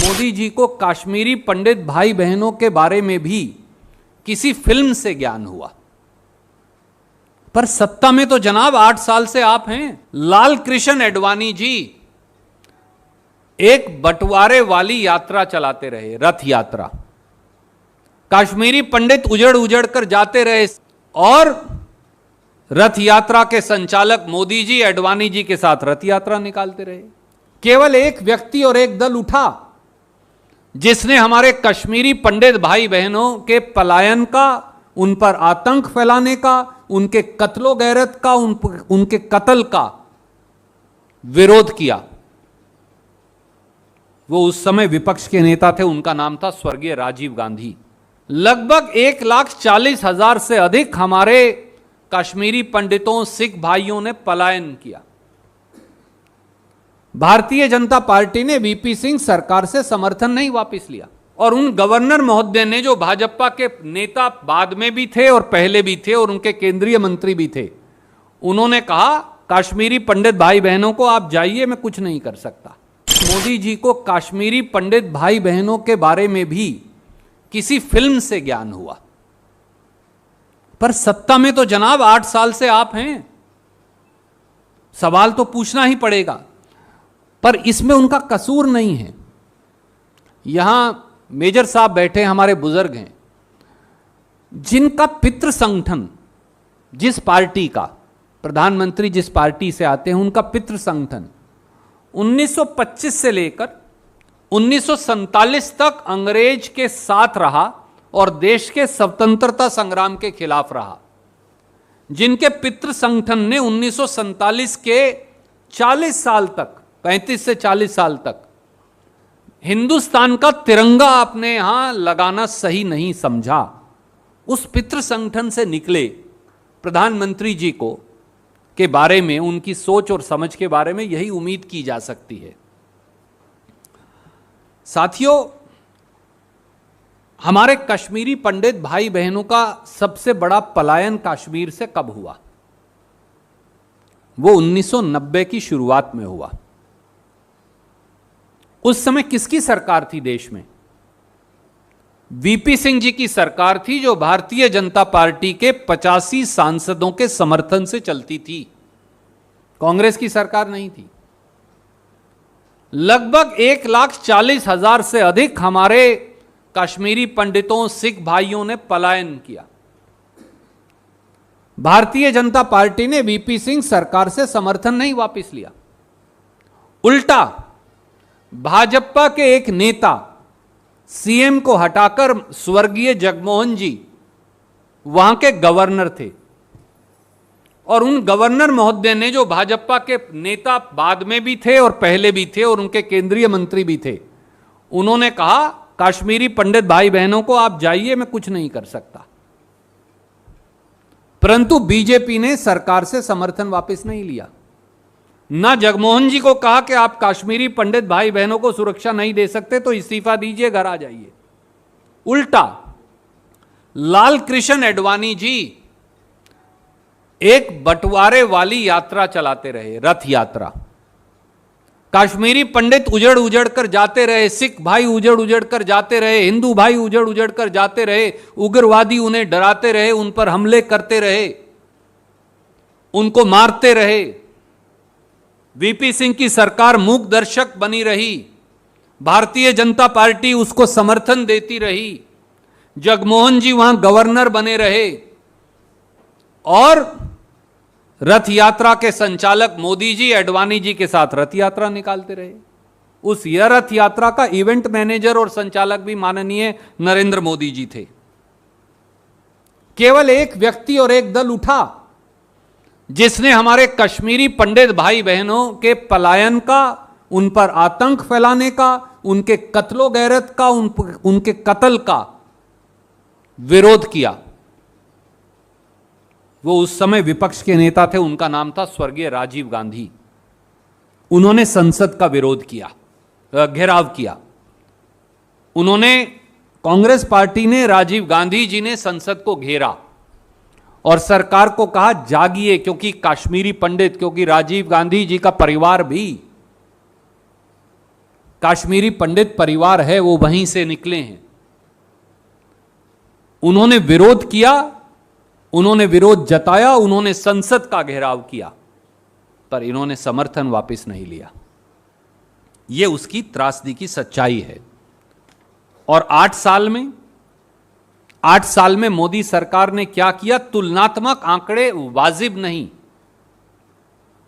मोदी जी को कश्मीरी पंडित भाई बहनों के बारे में भी किसी फिल्म से ज्ञान हुआ, पर सत्ता में तो जनाब 8 साल से आप हैं। लाल कृष्ण आडवाणी जी एक बंटवारे वाली यात्रा चलाते रहे, रथ यात्रा। कश्मीरी पंडित उजड़ उजड़ कर जाते रहे और रथ यात्रा के संचालक मोदी जी आडवाणी जी के साथ रथ यात्रा निकालते रहे। केवल एक व्यक्ति और एक दल उठा जिसने हमारे कश्मीरी पंडित भाई बहनों के पलायन का, उन पर आतंक फैलाने का, उनके कत्लो गैरत का, उनके कत्ल का विरोध किया। वो उस समय विपक्ष के नेता थे, उनका नाम था स्वर्गीय राजीव गांधी। लगभग 1,40,000 से अधिक हमारे कश्मीरी पंडितों, सिख भाइयों ने पलायन किया। भारतीय जनता पार्टी ने वीपी सिंह सरकार से समर्थन नहीं वापस लिया और उन गवर्नर महोदय ने, जो भाजपा के नेता बाद में भी थे और पहले भी थे और उनके केंद्रीय मंत्री भी थे, उन्होंने कहा कश्मीरी पंडित भाई बहनों को आप जाइए, मैं कुछ नहीं कर सकता। मोदी जी को कश्मीरी पंडित भाई बहनों के बारे में भी किसी फिल्म से ज्ञान हुआ, पर सत्ता में तो जनाब 8 साल से आप हैं। सवाल तो पूछना ही पड़ेगा, पर इसमें उनका कसूर नहीं है। यहां मेजर साहब बैठे, हमारे बुजुर्ग हैं, जिनका पितृ संगठन, जिस पार्टी का प्रधानमंत्री जिस पार्टी से आते हैं, उनका पितृ संगठन 1925 से लेकर 1947 तक अंग्रेज के साथ रहा और देश के स्वतंत्रता संग्राम के खिलाफ रहा। जिनके पितृ संगठन ने 1947 के 40 साल तक, 35 से 40 साल तक हिंदुस्तान का तिरंगा अपने यहां लगाना सही नहीं समझा, उस पितृ संगठन से निकले प्रधानमंत्री जी को के बारे में, उनकी सोच और समझ के बारे में यही उम्मीद की जा सकती है। साथियों, हमारे कश्मीरी पंडित भाई बहनों का सबसे बड़ा पलायन कश्मीर से कब हुआ? वो 1990 की शुरुआत में हुआ। उस समय किसकी सरकार थी देश में? वीपी सिंह जी की सरकार थी, जो भारतीय जनता पार्टी के 85 सांसदों के समर्थन से चलती थी। कांग्रेस की सरकार नहीं थी। लगभग 1,40,000 से अधिक हमारे कश्मीरी पंडितों, सिख भाइयों ने पलायन किया। भारतीय जनता पार्टी ने वीपी सिंह सरकार से समर्थन नहीं वापस लिया, उल्टा भाजपा के एक नेता सीएम को हटाकर स्वर्गीय जगमोहन जी वहां के गवर्नर थे और उन गवर्नर महोदय ने, जो भाजपा के नेता बाद में भी थे और पहले भी थे और उनके केंद्रीय मंत्री भी थे, उन्होंने कहा कश्मीरी पंडित भाई बहनों को आप जाइए, मैं कुछ नहीं कर सकता। परंतु बीजेपी ने सरकार से समर्थन वापस नहीं लिया। ना जगमोहन जी को कहा कि आप कश्मीरी पंडित भाई बहनों को सुरक्षा नहीं दे सकते तो इस्तीफा दीजिए, घर आ जाइए। उल्टा लाल कृष्ण आडवाणी जी एक बंटवारे वाली यात्रा चलाते रहे, रथ यात्रा। कश्मीरी पंडित उजड़ उजड़ कर जाते रहे, सिख भाई उजड़ उजड़ कर जाते रहे, हिंदू भाई उजड़ उजड़ कर जाते रहे, उग्रवादी उन्हें डराते रहे, उन पर हमले करते रहे, उनको मारते रहे। वीपी सिंह की सरकार मूक दर्शक बनी रही, भारतीय जनता पार्टी उसको समर्थन देती रही, जगमोहन जी वहां गवर्नर बने रहे और रथ यात्रा के संचालक मोदी जी आडवाणी जी के साथ रथ यात्रा निकालते रहे। उस रथ यात्रा का इवेंट मैनेजर और संचालक भी माननीय नरेंद्र मोदी जी थे। केवल एक व्यक्ति और एक दल उठा जिसने हमारे कश्मीरी पंडित भाई बहनों के पलायन का, उन पर आतंक फैलाने का, उनके कत्लो गैरत का, उनके कत्ल का विरोध किया। वो उस समय विपक्ष के नेता थे, उनका नाम था स्वर्गीय राजीव गांधी। उन्होंने संसद का विरोध किया, घेराव किया। उन्होंने, कांग्रेस पार्टी ने, राजीव गांधी जी ने संसद को घेरा और सरकार को कहा जागिए, क्योंकि कश्मीरी पंडित, क्योंकि राजीव गांधी जी का परिवार भी कश्मीरी पंडित परिवार है वो वहीं से निकले हैं। उन्होंने विरोध किया, उन्होंने विरोध जताया, उन्होंने संसद का घेराव किया, पर इन्होंने समर्थन वापस नहीं लिया। यह उसकी त्रासदी की सच्चाई है। और 8 साल में मोदी सरकार ने क्या किया? तुलनात्मक आंकड़े वाजिब नहीं।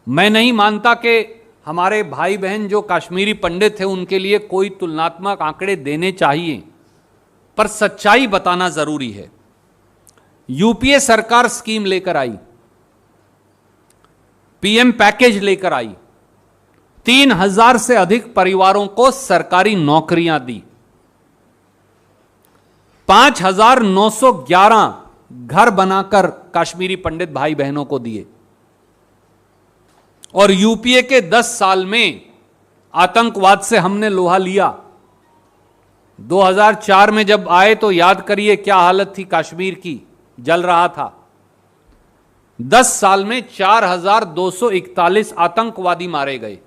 मैं नहीं मानता कि हमारे भाई बहन जो कश्मीरी पंडित हैं उनके लिए कोई तुलनात्मक आंकड़े देने चाहिए, पर सच्चाई बताना जरूरी है। यूपीए सरकार स्कीम लेकर आई, पीएम पैकेज लेकर आई, 3000 से अधिक परिवारों को सरकारी नौकरियां दी, 5911 घर बनाकर कश्मीरी पंडित भाई बहनों को दिए। और यूपीए के 10 साल में आतंकवाद से हमने लोहा लिया। 2004 में जब आए तो याद करिए क्या हालत थी कश्मीर की, जल रहा था। 10 साल में 4241 आतंकवादी मारे गए।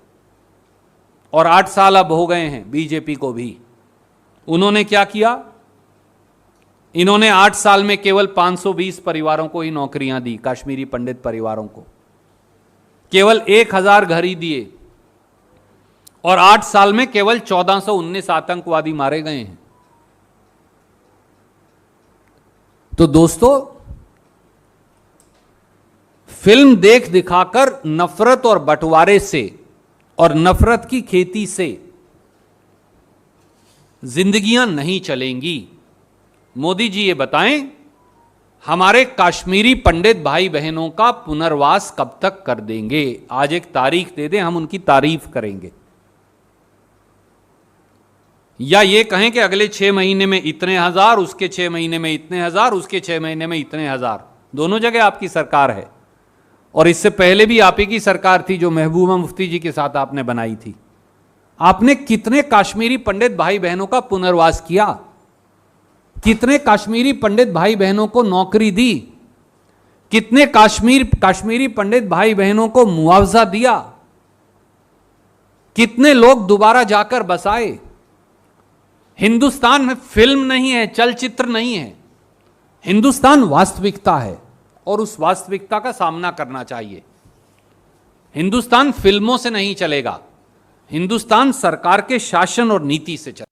और 8 साल अब हो गए हैं बीजेपी को भी। उन्होंने क्या किया? इन्होंने 8 साल में केवल 520 परिवारों को ही नौकरियां दी, कश्मीरी पंडित परिवारों को केवल 1000 घर ही दिए। और 8 साल में केवल 1419 आतंकवादी मारे गए हैं। तो दोस्तों, फिल्म देख दिखाकर नफरत और बंटवारे से और नफरत की खेती से जिंदगियां नहीं चलेंगी। मोदी जी ये बताएं, हमारे कश्मीरी पंडित भाई बहनों का पुनर्वास कब तक कर देंगे? आज एक तारीख दे दें, हम उनकी तारीफ करेंगे। या ये कहें कि अगले 6 महीने में इतने हजार, उसके 6 महीने में इतने हजार, उसके 6 महीने में इतने हजार। दोनों जगह आपकी सरकार है। और इससे पहले भी आप ही की सरकार थी जो महबूबा मुफ्ती जी के साथ आपने बनाई थी। आपने कितने कश्मीरी पंडित भाई बहनों का पुनर्वास किया? कितने कश्मीरी पंडित भाई बहनों को नौकरी दी? कितने कश्मीरी पंडित भाई बहनों को मुआवजा दिया? कितने लोग दोबारा जाकर बसाए? हिंदुस्तान में फिल्म नहीं है, चलचित्र नहीं है। हिंदुस्तान वास्तविकता है और उस वास्तविकता का सामना करना चाहिए। हिंदुस्तान फिल्मों से नहीं चलेगा, हिंदुस्तान सरकार के शासन और नीति से चलेगा।